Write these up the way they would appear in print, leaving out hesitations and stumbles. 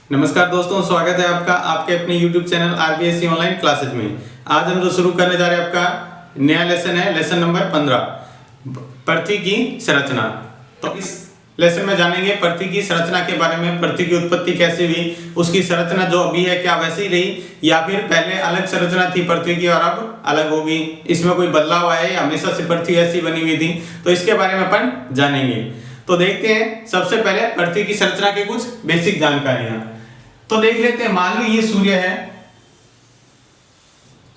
नमस्कार दोस्तों, स्वागत है आपका आपके अपने YouTube channel RBSC online classes में। आज हम जो शुरू करने जा रहे हैं आपका नया लेसन है, लेसन नंबर 15, पृथ्वी की संरचना। तो इस लेसन में जानेंगे पृथ्वी की संरचना के बारे में, पृथ्वी की उत्पत्ति कैसे हुई, उसकी संरचना जो अभी है क्या वैसी ही रही या फिर पहले अलग संरचना थी पृथ्वी की और अब अलग होगी, इसमें कोई बदलाव आया है, हमेशा से पृथ्वी ऐसी बनी हुई थी। तो इसके बारे में अपन जानेंगे। तो देखते हैं सबसे पहले पृथ्वी की संरचना के कुछ बेसिक जानकारियां। तो देख लेते हैं, मान लो ये सूर्य है,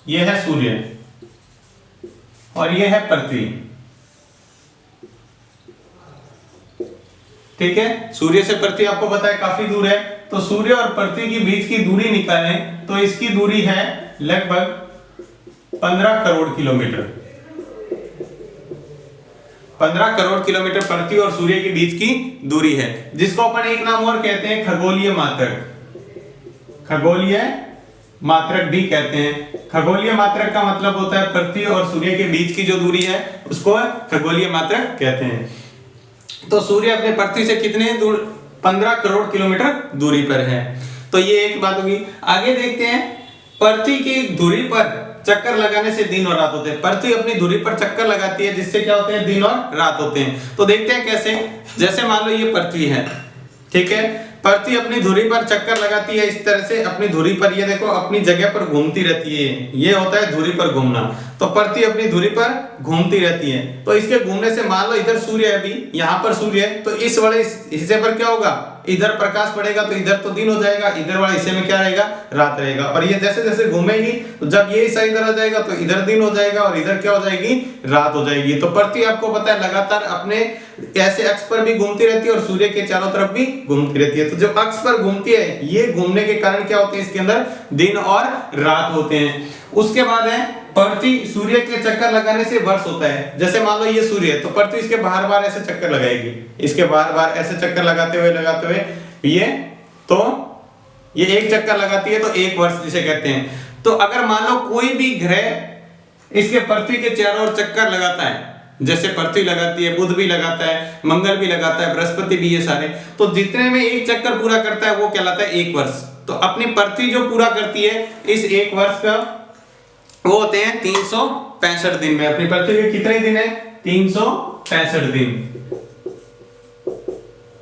ये है सूर्य और ये है पृथ्वी। ठीक है, सूर्य से पृथ्वी आपको पता है काफी दूर है, तो सूर्य और पृथ्वी के बीच की दूरी निकालें तो इसकी दूरी है लगभग 15 करोड़ किलोमीटर। 15 करोड़ किलोमीटर पृथ्वी और सूर्य के बीच की दूरी है, जिसको अपन एक नाम और कहते हैं खगोलीय मात्रक। खगोलीय मात्रक भी कहते हैं। खगोलीय मात्रक का मतलब होता है पृथ्वी और सूर्य के बीच की जो दूरी है उसको खगोलीय मात्रक कहते हैं। तो सूर्य अपने पृथ्वी से कितने दूर? 15 करोड़ किलोमीटर दूरी पर है। तो ये एक बात होगी। आगे देखते हैं, पृथ्वी की धुरी पर चक्कर लगाने से दिन और रात होते हैं। पृथ्वी अपनी धुरी पर चक्कर लगाती है जिससे क्या होते हैं? दिन और रात होते हैं। तो देखते हैं कैसे। जैसे मान लो ये पृथ्वी है, ठीक है, पृथ्वी अपनी धुरी पर चक्कर लगाती है इस तरह से अपनी धुरी पर, ये देखो अपनी जगह पर घूमती रहती है, ये होता है धुरी पर घूमना। तो पृथ्वी अपनी धुरी पर घूमती रहती है, तो इसके घूमने से मान लो इधर सूर्य है, अभी यहाँ पर सूर्य है, तो इस वाले हिस्से पर क्या होगा? इधर प्रकाश पड़ेगा तो इधर तो दिन हो जाएगा, इधर वाले हिस्से में क्या रहेगा? रात रहेगा। और ये जैसे जैसे घूमेगी तो जब ये हिस्सा इधर आ जाएगा तो इधर दिन हो जाएगा और इधर क्या हो जाएगी? रात हो जाएगी। तो पृथ्वी आपको पता है लगातार अपने ऐसे अक्ष पर भी घूमती रहती है और सूर्य के चारों तरफ भी घूमती रहती है। तो जो अक्ष पर घूमती है, ये घूमने के कारण क्या होते हैं? इसके अंदर दिन और रात होते हैं। उसके बाद है पृथ्वी सूर्य के चक्कर लगाने से वर्ष होता है। जैसे मान लो ये सूर्य है तो पृथ्वी इसके बार बार ऐसे चक्कर लगाएगी, इसके बार बार ऐसे चक्कर लगाते हुए ये तो ये एक चक्कर लगाती है तो एक वर्ष जिसे कहते हैं। तो अगर मान लो कोई भी ग्रह इसके पृथ्वी के चारों ओर चक्कर लगाता है, जैसे पृथ्वी लगाती है, बुध भी लगाता है, मंगल भी लगाता है, बृहस्पति भी, ये सारे, तो जितने में एक चक्कर पूरा करता है वो कहलाता है एक वर्ष। तो अपनी पृथ्वी जो पूरा करती है इस एक वर्ष का, वो होते हैं 365 दिन में। अपनी पृथ्वी के कितने दिन है? 365 दिन।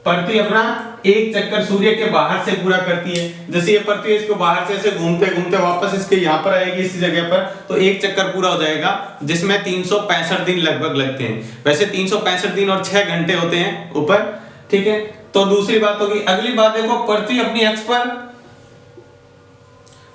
पृथ्वी अपना एक चक्कर सूर्य के बाहर से पूरा करती है। जैसे ये पृथ्वी इसको बाहर से ऐसे घूमते घूमते वापस इसके यहाँ पर आएगी इसी जगह पर, तो एक चक्कर पूरा हो जाएगा जिसमें 365 दिन लगभग लगते हैं। वैसे 365 दिन और 6 घंटे होते हैं ऊपर, ठीक है। तो दूसरी बात होगी, अगली बात देखो, पृथ्वी अपनी अक्ष पर,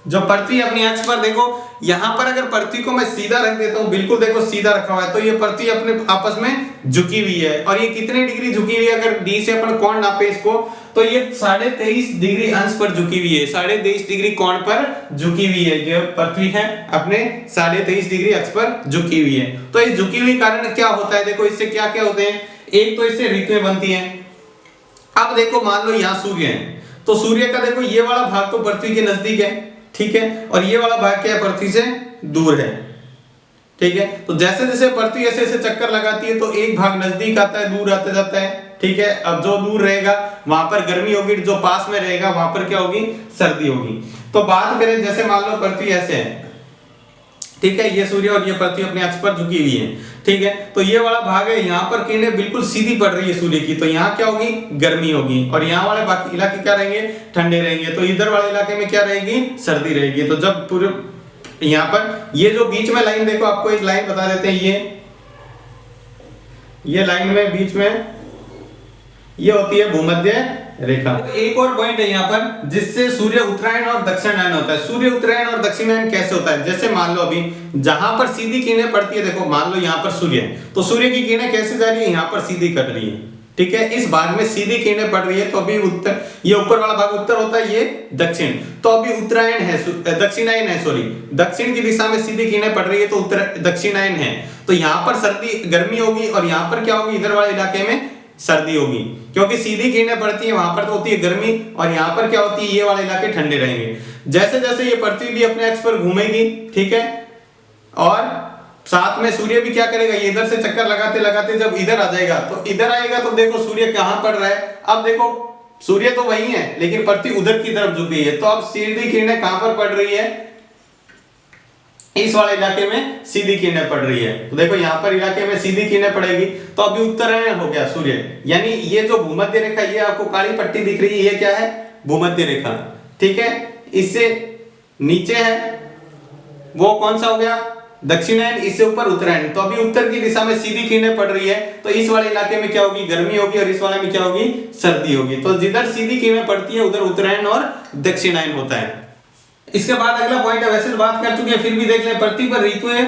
जो पृथ्वी अपनी अक्ष पर देखो, यहां पर अगर पृथ्वी को मैं सीधा रख देता हूं, बिल्कुल देखो सीधा रखा हुआ है, तो ये पृथ्वी अपने आपस में झुकी हुई है। और ये कितने डिग्री झुकी हुई है? अगर डी से अपन कोण नापे इसको तो ये 23.5 डिग्री अंश पर झुकी हुई है। 23.5 डिग्री कोण पर झुकी हुई है। जो पृथ्वी है अपने 23.5 डिग्री अक्ष पर झुकी हुई है। तो इस झुकी हुई कारण क्या होता है? देखो इससे क्या क्या होते हैं। एक तो इससे ऋतुएं बनती हैं। अब देखो मान लो यहाँ सूर्य है, तो सूर्य का देखो ये वाला भाग तो पृथ्वी के नजदीक है, ठीक है, और ये वाला भाग क्या है? पृथ्वी से दूर है, ठीक है। तो जैसे जैसे पृथ्वी ऐसे ऐसे चक्कर लगाती है तो एक भाग नजदीक आता है, दूर आता जाता है, ठीक है। अब जो दूर रहेगा वहां पर गर्मी होगी, जो पास में रहेगा वहां पर क्या होगी? सर्दी होगी। तो बात करें, जैसे मान लो पृथ्वी ऐसे है, ठीक है, ये सूर्य और ये पृथ्वी अपने अक्ष पर झुकी हुई है, ठीक है। तो ये वाला भाग है, यहाँ पर किरणें बिल्कुल सीधी पड़ रही है सूर्य की, तो यहाँ क्या होगी? गर्मी होगी। और यहाँ वाले बाकी इलाके क्या रहेंगे? ठंडे रहेंगे। तो इधर वाले इलाके में क्या रहेगी? सर्दी रहेगी। तो जब पूरे यहाँ पर ये जो बीच में लाइन देखो, आपको एक लाइन बता देते हैं, ये लाइन में बीच में ये होती है भूमध्य रेखा। एक और पॉइंट है यहाँ पर, जिससे सूर्य उत्तरायण और दक्षिणायन होता है। सूर्य उत्तरायण और दक्षिणायन कैसे होता है? जैसे मान लो अभी जहां पर सीधी किरणें पड़ती है, देखो मान लो यहाँ पर सूर्य है, तो सूर्य की किरणें कैसे जा रही है? यहाँ पर सीधी कट रही है, ठीक है। इस भाग में सीधी किरणें पड़ रही है, तो अभी उत्तर, ये ऊपर वाला भाग उत्तर होता है, ये दक्षिण। तो अभी उत्तरायण है, दक्षिणायन है, सॉरी, दक्षिण की दिशा में सीधी किरणें पड़ रही है तो उत्तर दक्षिणायन है। तो यहाँ पर सर्दी गर्मी होगी और यहाँ पर क्या होगी? इधर वाले इलाके में सर्दी होगी, क्योंकि सीधी किरणें पड़ती है, वहां पर तो होती है गर्मी और यहाँ पर क्या होती है? ये वाले इलाके ठंडे रहेंगे। जैसे जैसे ये पृथ्वी भी अपने अक्ष पर घूमेगी, ठीक है, और साथ में सूर्य भी क्या करेगा? ये इधर से चक्कर लगाते लगाते जब इधर आ जाएगा, तो इधर आएगा तो देखो सूर्य कहां पड़ रहा है। अब देखो सूर्य तो वही है लेकिन पृथ्वी उधर की तरफ झुकी है। तो अब सीधी किरणें कहां पर पड़ रही है, इस वाले इलाके में सीधी किरणें पड़ रही है। तो देखो यहां पर इलाके में सीधी किरणें पड़ेगी तो अभी उत्तरायण हो गया सूर्य, यानी ये जो भूमध्य रेखा, ये आपको काली पट्टी दिख रही है, ये क्या है, भूमध्य रेखा, ठीक है। इससे नीचे है वो कौन सा हो गया, दक्षिणायन, इससे ऊपर उत्तरायण। तो अभी उत्तर की दिशा में सीधी किरणें पड़ रही है तो इस वाले इलाके में क्या होगी, गर्मी होगी, और इस वाले में क्या होगी, सर्दी होगी। तो जिधर सीधी किरणें पड़ती है उधर उत्तरायण और दक्षिणायन होता है। इसके बाद अगला पॉइंट है, वैसे तो बात कर चुके हैं फिर भी देख ले, पृथ्वी पर ऋतुएं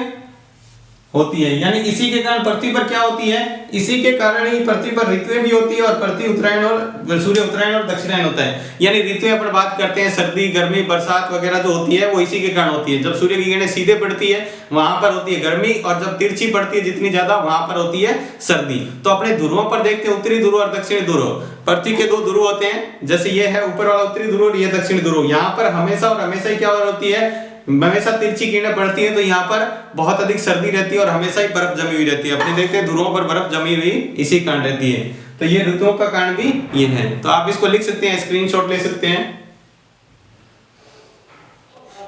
होती है, यानी इसी के कारण पृथ्वी पर क्या होती है, इसी के कारण ही पृथ्वी पर ऋतुएं भी होती है और पृथ्वी उत्तरायण और सूर्य उत्तरायण और दक्षिणायन होता है। यानी ऋतुएं अपन बात करते हैं सर्दी, गर्मी, बरसात वगैरह जो होती है वो इसी के कारण होती है। जब सूर्य की किरणें सीधे पड़ती है वहां पर होती है गर्मी, और जब तिरछी पड़ती है जितनी ज्यादा वहां पर होती है सर्दी। तो अपने ध्रुवों पर देखते हैं, उत्तरी ध्रुव और दक्षिणी ध्रुव। पृथ्वी के 2 ध्रुव होते हैं, जैसे ये है ऊपर वाला उत्तरी ध्रुव और ये दक्षिणी ध्रुव। यहाँ पर हमेशा और हमेशा ही क्या होती है, हमेशा तिरछी किरणें पड़ती है तो यहाँ पर बहुत अधिक सर्दी रहती है और हमेशा ही बर्फ जमी हुई रहती है। अपने देखते हैं ध्रुवों पर बर्फ जमी हुई इसी कारण रहती है। तो ये ऋतुओं का कारण भी ये है। तो आप इसको लिख सकते हैं, स्क्रीनशॉट ले सकते हैं।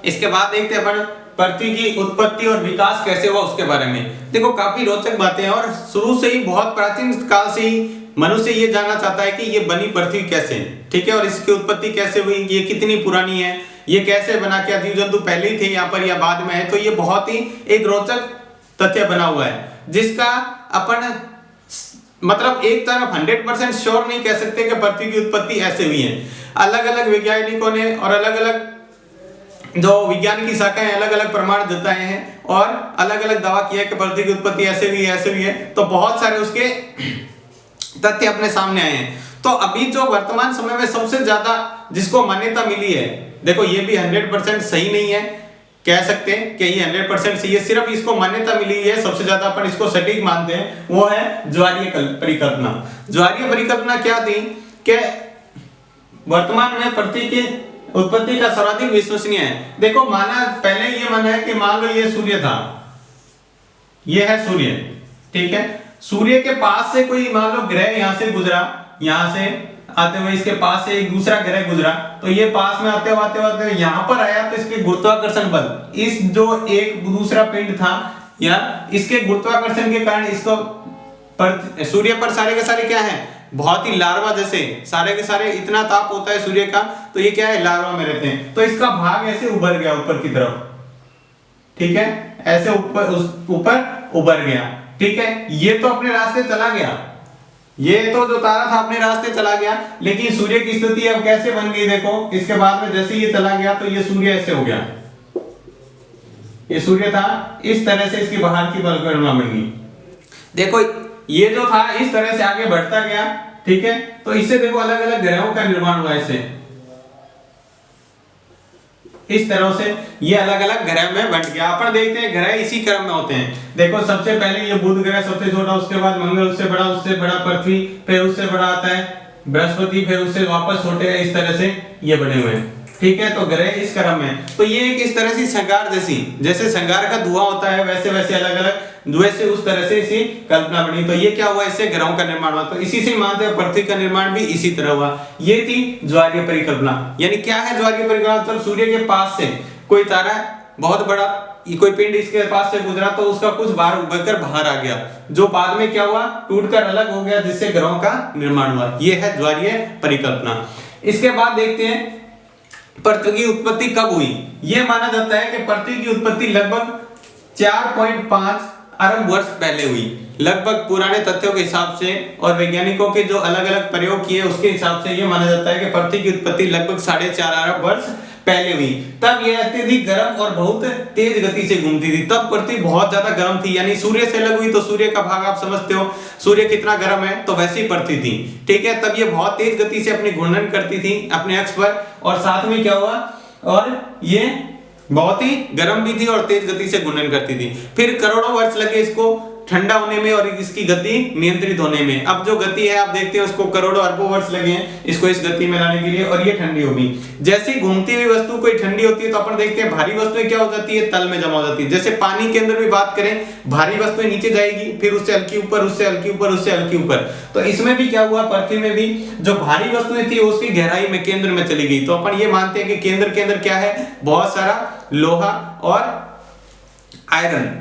इसके बाद देखते हैं अपन पृथ्वी की उत्पत्ति और विकास कैसे हुआ उसके बारे में। देखो काफी रोचक बातें हैं और शुरू से ही बहुत प्राचीन काल से ही मनुष्य ये जानना चाहता है कि ये बनी पृथ्वी कैसे, ठीक है, और इसकी उत्पत्ति कैसे हुई, ये कितनी पुरानी है, ये कैसे बना, क्या जीव जंतु पहले ही थे यहाँ पर या बाद में है। तो ये बहुत ही एक रोचक तथ्य बना हुआ है जिसका अपन मतलब एक तरफ 100% श्योर नहीं कह सकते कि पृथ्वी की उत्पत्ति ऐसे हुई है। अलग अलग वैज्ञानिकों ने और अलग अलग जो विज्ञान की शाखाएं अलग अलग प्रमाण जताए हैं और अलग अलग दावा किया कि पृथ्वी की उत्पत्ति ऐसे हुई है, ऐसे हुई है। तो बहुत सारे उसके तथ्य अपने सामने आए हैं। तो अभी जो वर्तमान समय में सबसे ज्यादा जिसको मान्यता मिली है, देखो ये भी 100% सही नहीं है, कह सकते हैं कि ये 100% सही है, सिर्फ इसको मान्यता मिली हुई है, सबसे ज्यादा अपन इसको सटीक मानते हैं, वो है ज्वारीय परिकल्पना। ज्वारीय परिकल्पना क्या थी कि वर्तमान में पृथ्वी की उत्पत्ति का सर्वाधिक विश्वसनीय है। देखो माना पहले ये माना है कि मान लो ये सूर्य था, ये है सूर्य, ठीक है, सूर्य के पास से कोई मान लो ग्रह यहां से गुजरा, यहां से आते हुए इसके पास से एक दूसरा ग्रह गुजरा, तो ये पास में आते हुए यहां पर आया तो इसके गुरुत्वाकर्षण बल, इस जो एक दूसरा पिंड था या इसके गुरुत्वाकर्षण के कारण इसको सूर्य पर सारे के सारे क्या है, बहुत ही लार्वा जैसे सारे के सारे इतना ताप होता है सूर्य का, तो ये क्या है, लार्वा में रहते हैं। तो इसका भाग ऐसे उभर गया ऊपर की तरफ, ठीक है, ऐसे ऊपर उभर गया, ठीक है। ये तो अपने रास्ते चला गया, ये तो जो तारा था अपने रास्ते चला गया, लेकिन सूर्य की स्थिति अब कैसे बन गई देखो, इसके बाद में जैसे ये चला गया तो ये सूर्य ऐसे हो गया, ये सूर्य था इस तरह से इसकी बाहर की परिक्रमा बन गई। देखो ये जो था इस तरह से आगे बढ़ता गया, ठीक है। तो इससे देखो अलग अलग ग्रहों का निर्माण हुआ, इससे इस तरह से ये अलग अलग ग्रह में बंट गया। अपन देखते हैं ग्रह इसी क्रम में होते हैं। देखो सबसे पहले ये बुध ग्रह सबसे छोटा, उसके बाद मंगल, उससे बड़ा पृथ्वी, फिर उससे बड़ा आता है बृहस्पति, फिर उससे वापस छोटे, इस तरह से ये बने हुए हैं, ठीक है। तो ग्रह इस क्रम में, तो ये एक इस तरह से श्रृंगार जैसी, जैसे श्रृंगार का धुआं होता है वैसे वैसे अलग अलग वैसे उस तरह से इसी कल्पना बनी। तो ये क्या हुआ, इससे ग्रहों का निर्माण हुआ। तो इसी से मानते हैं पृथ्वी का निर्माण भी इसी तरह हुआ। ये थी ज्वारीय परिकल्पना। यानी क्या है ज्वारीय परिकल्पना, मतलब सूर्य के पास से कोई तारा बहुत बड़ा, कोई पिंड इसके पास से गुजरा तो उसका कुछ भार उभरकर बाहर आ गया, जो बाद में क्या हुआ, टूटकर अलग हो गया, जिससे ग्रहों का निर्माण हुआ। ये है ज्वारीय परिकल्पना। इसके बाद देखते हैं पृथ्वी की उत्पत्ति कब हुई। यह माना जाता है कि पृथ्वी की उत्पत्ति लगभग 4.5 अरब वर्ष पहले हुई, लगभग पुराने तथ्यों के हिसाब से और वैज्ञानिकों के जो अलग अलग प्रयोग किए उसके हिसाब से यह माना जाता है कि पृथ्वी की उत्पत्ति लगभग 4.5 अरब वर्ष पहले हुई। तब यह अत्यधिक गर्म और बहुत तेज गति से घूमती थी। तब पृथ्वी बहुत ज्यादा गर्म थी, यानी सूर्य से अलग हुई तो सूर्य का भाग आप समझते हो, सूर्य कितना गर्म है, तो वैसी पृथ्वी थी, ठीक है। तब ये बहुत तेज गति से अपनी घूर्णन करती थी अपने अक्ष पर, और साथ में क्या हुआ, और ये बहुत ही गर्म भी थी और तेज गति से घूर्णन करती थी। फिर करोड़ों वर्ष लगे इसको ठंडा होने में और इसकी गति नियंत्रित होने में। अब जो गति है आप देखते हैं उसको करोड़ों अरबों वर्ष लगे हैं इसको इस गति में लाने के लिए, और ये ठंडी होगी। जैसे घूमती हुई वस्तु कोई ठंडी होती है तो अपन देखते हैं भारी वस्तुएं क्या हो जाती है, तल में जमा हो जाती है। जैसे पानी के अंदर भी बात करें, भारी वस्तुएं नीचे जाएगी, फिर उससे हल्की ऊपर, उससे हल्की ऊपर, उससे हल्की ऊपर। तो इसमें भी क्या हुआ, पृथ्वी में भी जो भारी वस्तुएं थी उसकी गहराई में केंद्र में चली गई। तो अपन ये मानते हैं कि केंद्र के अंदर क्या है, बहुत सारा लोहा और आयरन,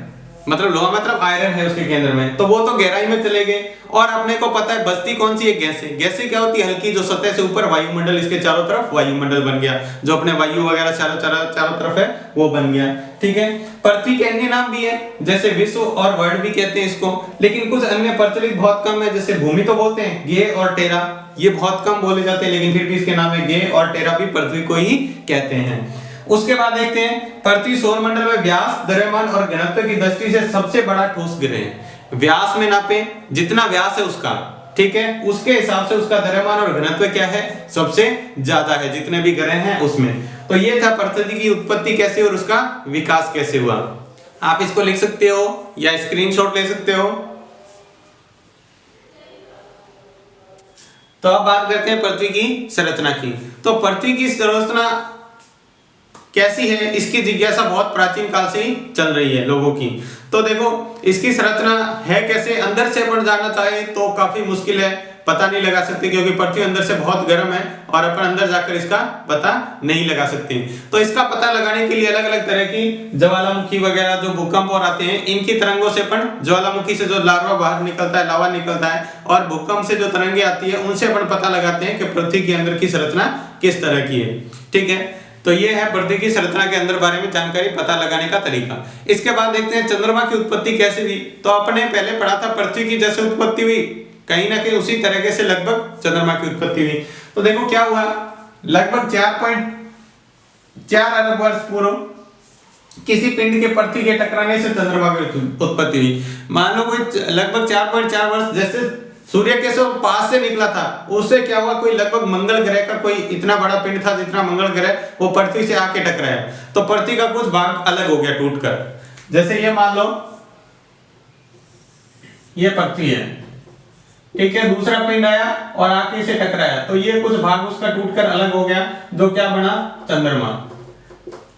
मतलब लोहा मतलब आयरन है उसके केंद्र में, तो वो तो गहराई में चले गए। और अपने को पता है बचती कौन सी है, गैसें। गैसें क्या होती है, हल्की, जो सतह से ऊपर वायुमंडल, इसके चारों तरफ वायुमंडल बन गया, जो अपने वायु वगैरह चारों तरफ है वो बन गया। ठीक है, पृथ्वी के अन्य नाम भी है, जैसे विश्व और वर्ल्ड भी कहते हैं इसको, लेकिन कुछ अन्य प्रचलित बहुत कम है। जैसे भूमि तो बोलते हैं, गे और टेरा, ये बहुत कम बोले जाते हैं, लेकिन फिर भी इसके नाम है गे और टेरा भी पृथ्वी को ही कहते हैं। उसके बाद देखते हैं पृथ्वी सौरमंडल में व्यास, द्रव्यमान और घनत्व की दृष्टि से सबसे बड़ा ठोस ग्रह है। व्यास में नापे, जितना व्यास है उसका, ठीक है, उसके हिसाब से उसका द्रव्यमान और घनत्व क्या है, सबसे ज्यादा है जितने भी ग्रह हैं उसमें। तो ये था पृथ्वी की उत्पत्ति कैसे और उसका विकास कैसे हुआ। आप इसको लिख सकते हो या स्क्रीनशॉट ले सकते हो। तो अब बात करते हैं पृथ्वी की संरचना की। तो पृथ्वी की संरचना कैसी है, इसकी जिज्ञासा बहुत प्राचीन काल से ही चल रही है लोगों की। तो देखो इसकी संरचना है कैसे, अंदर से अपन जानना चाहे तो काफी मुश्किल है, पता नहीं लगा सकते, क्योंकि पृथ्वी अंदर से बहुत गर्म है और अपन अंदर जाकर इसका पता नहीं लगा सकते। तो इसका पता लगाने के लिए अलग अलग तरह की ज्वालामुखी वगैरह जो भूकंप और आते हैं, इनकी तरंगों से अपन, ज्वालामुखी से जो लार्वा बाहर निकलता है, लावा निकलता है, और भूकंप से जो तरंगे आती है उनसे अपन पता लगाते हैं कि पृथ्वी के अंदर की संरचना किस तरह की है। ठीक है, तो ये है पृथ्वी की संरचना के अंदर बारे में जानकारी पता लगाने का तरीका। इसके बाद देखते हैं चंद्रमा की उत्पत्ति कैसे हुई। तो आपने पहले पढ़ा था पृथ्वी की जैसे उत्पत्ति हुई, कहीं ना कहीं उसी तरीके से लगभग चंद्रमा की उत्पत्ति हुई। तो देखो क्या हुआ, लगभग 4.4 अरब वर्ष पूर्व किसी पिंड के पृथ्वी के टकराने से चंद्रमा की उत्पत्ति हुई। मान लो कोई लगभग 4.4 वर्ष, जैसे सूर्य के से पास से निकला था, उससे क्या हुआ, कोई लगभग मंगल ग्रह का कोई इतना बड़ा पिंड था जितना मंगल ग्रह, वो पृथ्वी से आके टकराया, तो पृथ्वी का कुछ भाग अलग हो गया टूटकर। जैसे ये मान लो ये पृथ्वी है, ठीक है, दूसरा पिंड आया और आके इसे टकराया, तो ये कुछ भाग उसका टूटकर अलग हो गया, जो क्या बना, चंद्रमा,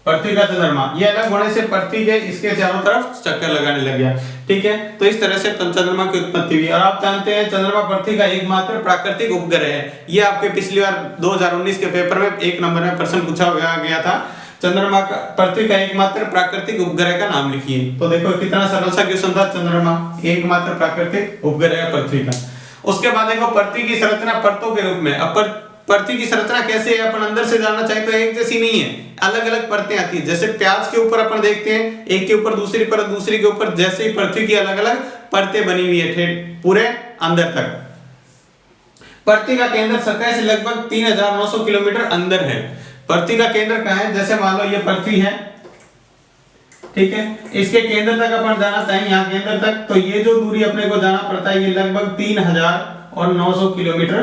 पृथ्वी का चंद्रमा। ये अलग होने से पृथ्वी के इसके चारों तरफ चक्कर लगाने लग गया। ठीक है, तो इस तरह से चंद्रमा की उत्पत्ति हुई। और आप जानते हैं चंद्रमा पृथ्वी का एकमात्र प्राकृतिक उपग्रह है। ये आपके पिछली बार 2019 के पेपर में 1 नंबर में प्रश्न पूछा गया था, चंद्रमा का, पृथ्वी का एकमात्र प्राकृतिक उपग्रह का नाम लिखिए। तो देखो कितना सरल सा क्वेश्चन था, चंद्रमा एकमात्र प्राकृतिक उपग्रह है पृथ्वी का। उसके बाद देखो पृथ्वी की संरचना परतों के रूप में। अब पृथ्वी की संरचना कैसे है, अपन अंदर से जानना चाहे तो एक जैसी नहीं है, अलग अलग परतें आती है। जैसे प्याज के ऊपर अपन देखते हैं एक के ऊपर दूसरी परत, दूसरी के ऊपर, जैसे ही पृथ्वी की अलग अलग परतें बनी हुई है पूरे अंदर तक। पृथ्वी का केंद्र सतह से लगभग 3900 किलोमीटर अंदर है। पृथ्वी का केंद्र कहाँ है, जैसे मान लो ये पृथ्वी है, ठीक है, इसके केंद्र तक अपन जाना चाहें, यहाँ केंद्र तक, तो ये जो दूरी अपने को जाना पड़ता है ये लगभग 3900 किलोमीटर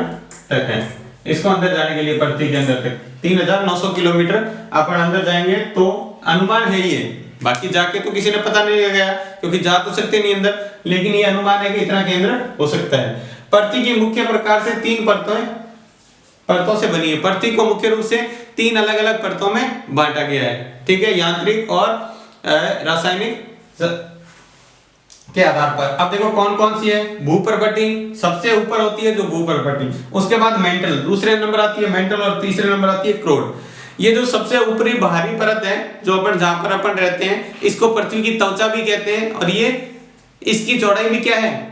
तक है। इसको अंदर जाने के लिए पृथ्वी के अंदर तक 3900 किलोमीटर अपन अंदर जाएंगे, तो अनुमान है ये, बाकी जाके तो किसी ने पता नहीं लगाया क्योंकि जा तो सकते नहीं अंदर, लेकिन ये अनुमान है कि इतना केंद्र हो सकता है। पृथ्वी की मुख्य प्रकार से 3 परतों से बनी है। पृथ्वी को मुख्य रूप से 3 अलग अलग परतों में बांटा गया है, ठीक है, यांत्रिक और रासायनिक के आधार पर। अब देखो कौन कौन सी है, भूपर्वती सबसे ऊपर होती है जो भूपर्वती, उसके बाद मेंटल दूसरे नंबर आती है मेंटल, और तीसरे नंबर आती है क्रोड। ये जो सबसे ऊपरी बाहरी परत है जो अपन जहां पर अपन रहते हैं, इसको पृथ्वी की त्वचा भी कहते हैं, और ये इसकी चौड़ाई भी क्या है,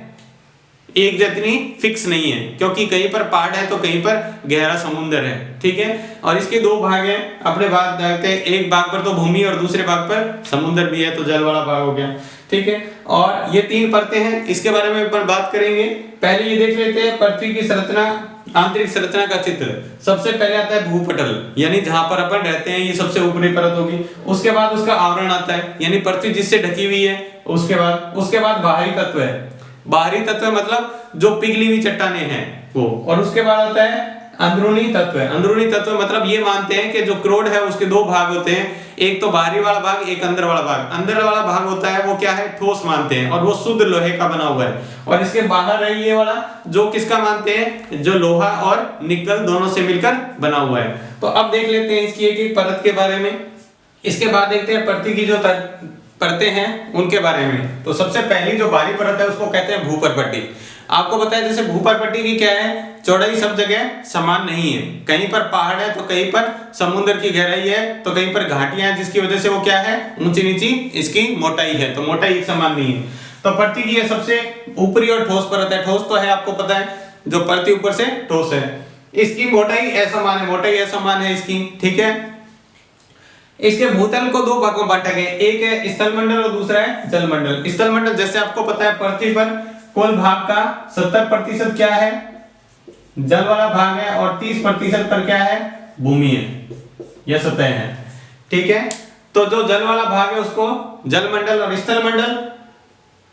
एक जितनी फिक्स नहीं है, क्योंकि कहीं पर पहाड़ है तो कहीं पर गहरा समुद्र है, ठीक है। और इसके 2 भाग हैं, अपने बात करते हैं, एक भाग पर तो भूमि और दूसरे भाग पर समुद्र भी है, तो जल वाला भाग हो गया, ठीक है। और ये 3 परतें हैं, इसके बारे में अपन बात करेंगे। पहले ये देख लेते हैं पृथ्वी की संरचना, आंतरिक संरचना का चित्र। सबसे पहले आता है भूपटल, यानी जहां पर अपन रहते हैं, ये सबसे ऊपरी परत होगी। उसके बाद उसका आवरण आता है, यानी पृथ्वी जिससे ढकी हुई है। उसके बाद बाहरी तत्व है, बाहरी तत्व मतलब जो पिघली हुई चट्टानें हैं वो, और उसके बाद आता है अंदरूनी तत्व है। अंदरूनी तत्व मतलब ये मानते हैं कि जो क्रोड है उसके दो भाग होते हैं, एक तो बाहरी वाला भाग, एक अंदर वाला भाग। अंदर वाला भाग होता है वो क्या है, ठोस मानते हैं और वो शुद्ध लोहे का बना हुआ है। और इसके बाहर है ये वाला जो किसका मानते हैं, जो लोहा और निकल दोनों से मिलकर बना हुआ है। तो अब देख लेते हैं इसकी एक परत के बारे में। इसके बाद देखते हैं पृथ्वी की जो परतें हैं उनके बारे में। तो सबसे पहली जो बाहरी परत है उसको कहते हैं भूपर्पट्टी। आपको पता है जैसे भूपर्पट्टी की क्या है, चौड़ाई सब जगह समान नहीं है, कहीं पर पहाड़ है तो कहीं पर समुद्र की गहराई है तो कहीं पर घाटियां हैं, जिसकी वजह से वो क्या है, ऊंची नीची इसकी मोटाई है, तो मोटाई एक समान नहीं है। तो पृथ्वी की ये सबसे ऊपरी और ठोस परत है। ठोस तो है, आपको पता है जो पृथ्वी ऊपर से ठोस है, इसकी मोटाई असमान है, मोटाई असमान है इसकी, ठीक है। इसके भूतल को दो भागों में बांटा गया, एक है स्थलमंडल और दूसरा है जलमंडल। स्थलमंडल जैसे आपको पता है पृथ्वी पर कुल भाग का 70% क्या है, जल वाला भाग है और 30% पर क्या है, भूमि है या सतह है, ठीक है। तो जो जल वाला भाग है उसको जलमंडल और स्थलमंडल,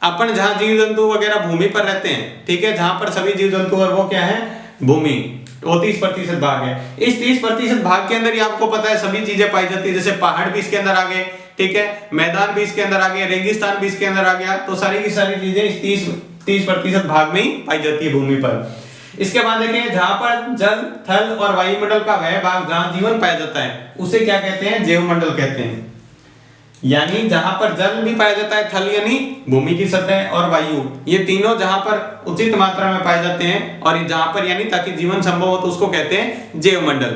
अपन जहां जीव जंतु वगैरह भूमि पर रहते हैं, ठीक है, जहां पर सभी जीव जंतु और वो क्या है, भूमि, वो 30% भाग है। इस 30% भाग के अंदर ही आपको पता है सभी चीजें पाई जाती है, जैसे पहाड़ भी इसके अंदर आ गए, ठीक है, मैदान भी इसके अंदर आ गया, रेगिस्तान भी इसके अंदर आ गया। तो सारी की सारी चीजें इस 30% भाग में ही पाई जाती है भूमि पर। इसके बाद देखें जहां पर जल, थल और वायुमंडल का वह भाग जहां जीवन पाया जाता है उसे क्या कहते हैं, जैवमंडल कहते हैं। यानी जहां पर जल भी पाया जाता है, थल यानी भूमि की सतह और वायु, ये तीनों जहां पर उचित मात्रा में पाए जाते हैं और जहां पर यानी ताकि जीवन संभव हो तो उसको कहते हैं जैवमंडल,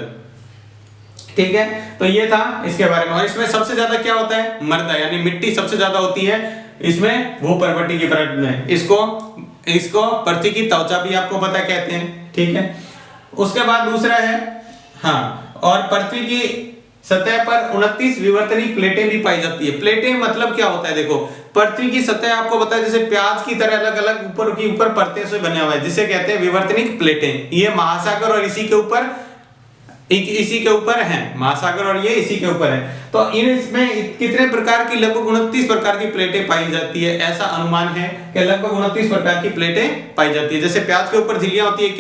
ठीक है। तो ये था इसके बारे में। और इसमें सबसे ज्यादा क्या होता है, मृदा यानी मिट्टी सबसे ज्यादा होती है इसमें भूपर्पट्टी की परत में। इसको पृथ्वी की त्वचा भी आपको पता कहते हैं, ठीक है। उसके बाद दूसरा है, हाँ, और पृथ्वी की सतह पर 29 विवर्तनिक प्लेटें भी पाई जाती है। प्लेटें मतलब क्या होता है, देखो पृथ्वी की सतह आपको पता है जैसे प्याज की तरह अलग अलग ऊपर की ऊपर परतें से बने हुआ है, जिसे कहते हैं विवर्तनिक प्लेटें। ये महासागर और इसी के ऊपर है, महासागर और ये इसी के ऊपर है। तो इसमें कितने प्रकार की, लगभग 29 प्रकार की प्लेटें पाई जाती है। ऐसा अनुमान है कि लगभग 29 प्रकार की प्लेटें पाई जाती है। जैसे प्याज के ऊपर झिल्लियां होती है एक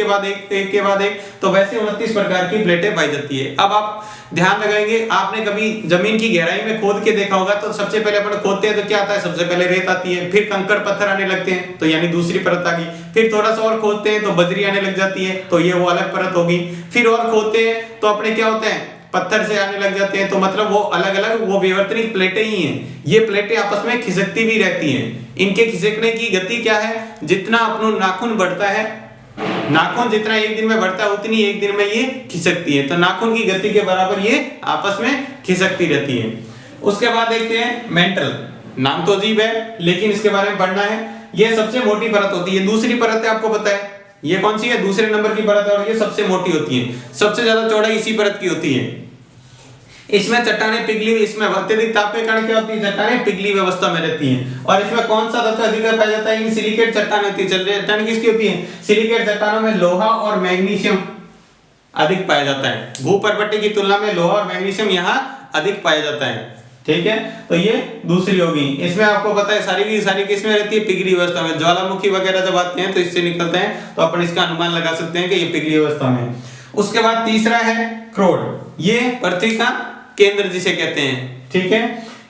के बाद एक, तो वैसे 29 प्रकार की प्लेटें पाई जाती है। अब आप ध्यान लगाएंगे, आपने कभी जमीन की गहराई में खोद के देखा होगा, तो सबसे पहले अपन खोदते हैं तो क्या आता है, सबसे पहले रेत आती है, फिर कंकड़ पत्थर आने लगते हैं, तो यानी दूसरी परत आ गई। फिर थोड़ा सा और खोदते हैं तो बजरी आने लग जाती है, तो ये वो अलग परत होगी। फिर और खोदते हैं तो अपने क्या होते हैं, पत्थर से आने लग जाते हैं, तो मतलब वो अलग अलग वो विवर्तनिक प्लेटें ही हैं। ये प्लेटें आपस में खिसकती भी रहती हैं। इनके खिसकने की गति क्या है, जितना अपना नाखून बढ़ता है, नाखून जितना एक दिन में बढ़ता है उतनी एक दिन में ये खिसकती है। तो नाखून की गति के बराबर ये आपस में खिसकती रहती है। उसके बाद देखते हैं मेंटल, नाम तो अजीब है लेकिन इसके बारे में पढ़ना है। ये सबसे मोटी परत होती है। दूसरी परत है, आपको पता है ये कौन सी है, दूसरे नंबर की परत है और ये सबसे मोटी होती है। सबसे ज्यादा चौड़ाई इसी परत की होती है। इसमें चट्टानें पिघली, इसमें अत्यधिक ताप के कारण क्या होती है, चट्टानें पिघली अवस्था में रहती हैं। और इसमें कौन सा तत्व अधिक पाया जाता है, सिलिकेट चट्टान होती है। चट्टान किसकी होती है, सिलिकेट चट्टानों में लोहा और मैग्नीशियम अधिक पाया जाता है। भूपर्पट्टी की तुलना में लोहा और मैग्नीशियम यहाँ अधिक पाया जाता है, ठीक है। तो ये दूसरी होगी। इसमें आपको पता है सारी की सारी किसमें रहती है, पिघली अवस्था में। ज्वालामुखी वगैरह जब आते हैं तो इससे निकलते हैं, तो अपन इसका अनुमान लगा सकते हैं कि ये पिघली अवस्था में। उसके बाद तीसरा है क्रोड, ये पृथ्वी का केंद्र जिसे कहते हैं, ठीक है।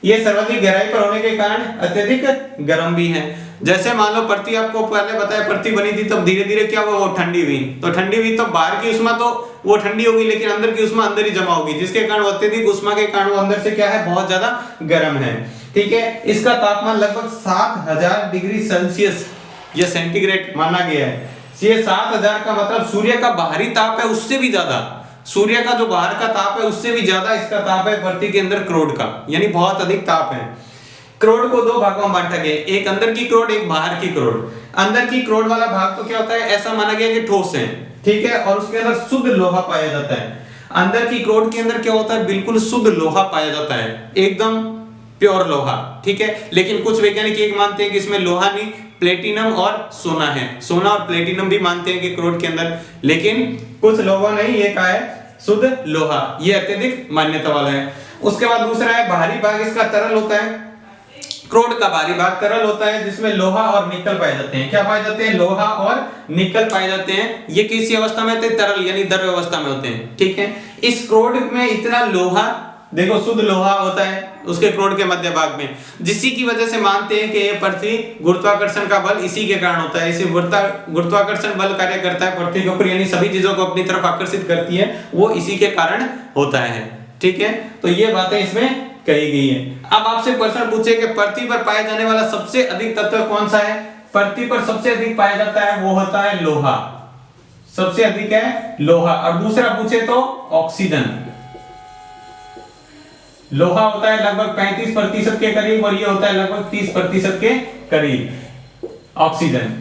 ये सर्वाधिक गहराई पर होने के कारण अत्यधिक गर्म भी है। जैसे मान लो पृथ्वी, आपको पहले बताया पृथ्वी बनी थी तब धीरे धीरे क्या हुआ, वो ठंडी हुई। तो ठंडी हुई तो बाहर की उष्मा तो वो ठंडी होगी, लेकिन अंदर की उष्मा अंदर ही जमा होगी, जिसके कारण अत्यधिक उष्मा के कारण वो अंदर से क्या है, बहुत ज्यादा गर्म है, ठीक है। इसका तापमान लगभग 7000 डिग्री सेल्सियस या सेंटीग्रेड माना गया है। ये 7000 का मतलब सूर्य का बाहरी ताप है उससे भी ज्यादा, सूर्य का जो बाहर का ताप है उससे भी ज्यादा इसका ताप है पृथ्वी के अंदर क्रोड का, यानी बहुत अधिक ताप है। क्रोड को दो भागों में बांटा गया, एक अंदर की क्रोड, एक बाहर की क्रोड। अंदर की क्रोड वाला भाग तो क्या होता है, ऐसा माना गया कि ठोस है, ठीक है, और उसके अंदर शुद्ध लोहा पाया जाता है। अंदर की क्रोड के अंदर क्या होता है, बिल्कुल शुद्ध लोहा पाया जाता है, एकदम प्योर लोहा, ठीक है। लेकिन कुछ वैज्ञानिक एक मानते हैं कि इसमें लोहा नहीं, प्लेटिनम और सोना है। सोना और प्लेटिनम भी मानते हैं कि क्रोड के अंदर, लेकिन कुछ लोगों ने ये कहा है शुद्ध लोहा, ये अत्यधिक मान्यता वाला है। उसके बाद दूसरा है बाहरी भाग, इसका तरल होता है। क्रोड का बाहरी भाग तरल होता है जिसमें लोहा और निकल पाए जाते हैं। क्या पाए जाते हैं? लोहा और निकल पाए जाते हैं। ये किसी अवस्था में होते हैं? तरल यानी द्रव अवस्था में होते हैं। ठीक है, इस क्रोड में इतना लोहा, देखो शुद्ध लोहा होता है उसके क्रोड के मध्य भाग में, जिसी की वजह से मानते हैं कि ये पृथ्वी गुरुत्वाकर्षण का बल इसी के कारण होता है। इसी गुरुत्वाकर्षण बल कार्य करता है पृथ्वी के ऊपर, यानी सभी चीजों को अपनी तरफ आकर्षित करती है, वो इसी के कारण होता है। ठीक है, तो ये बातें इसमें कही गई है। अब आपसे प्रश्न पूछे कि पृथ्वी पर पाया जाने वाला सबसे अधिक तत्व कौन सा है? पृथ्वी पर सबसे अधिक पाया जाता है वो होता है लोहा, सबसे अधिक है लोहा। और दूसरा पूछे तो ऑक्सीजन। लोहा होता है लगभग 35% के करीब और ये होता है लगभग 30% के करीब ऑक्सीजन।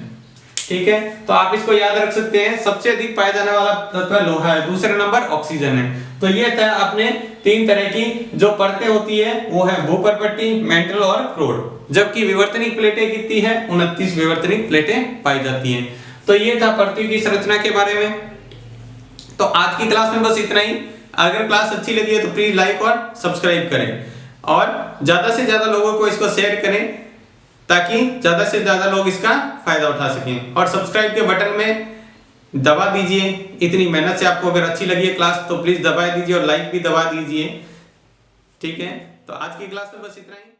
ठीक है, तो आप इसको याद रख सकते हैं, सबसे अधिक पाया जाने वाला तत्व लोहा है, दूसरे नंबर ऑक्सीजन है। तो ये था अपने तीन तरह की जो परतें होती है, वो है भूपर्पट्टी, मेंटल और क्रोड। जबकि विवर्तनिक प्लेटें कितनी है? 29 विवर्तनिक प्लेटें पाई जाती हैं। तो ये था पृथ्वी की संरचना के बारे में। तो आज की क्लास में बस इतना ही। अगर क्लास अच्छी लगी है तो प्लीज लाइक और सब्सक्राइब करें और ज्यादा से ज्यादा लोगों को इसको शेयर करें ताकि ज्यादा से ज्यादा लोग इसका फायदा उठा सकें। और सब्सक्राइब के बटन में दबा दीजिए। इतनी मेहनत से आपको अगर अच्छी लगी है क्लास तो प्लीज दबा दीजिए और लाइक भी दबा दीजिए। ठीक है, तो आज की क्लास में बस इतना ही।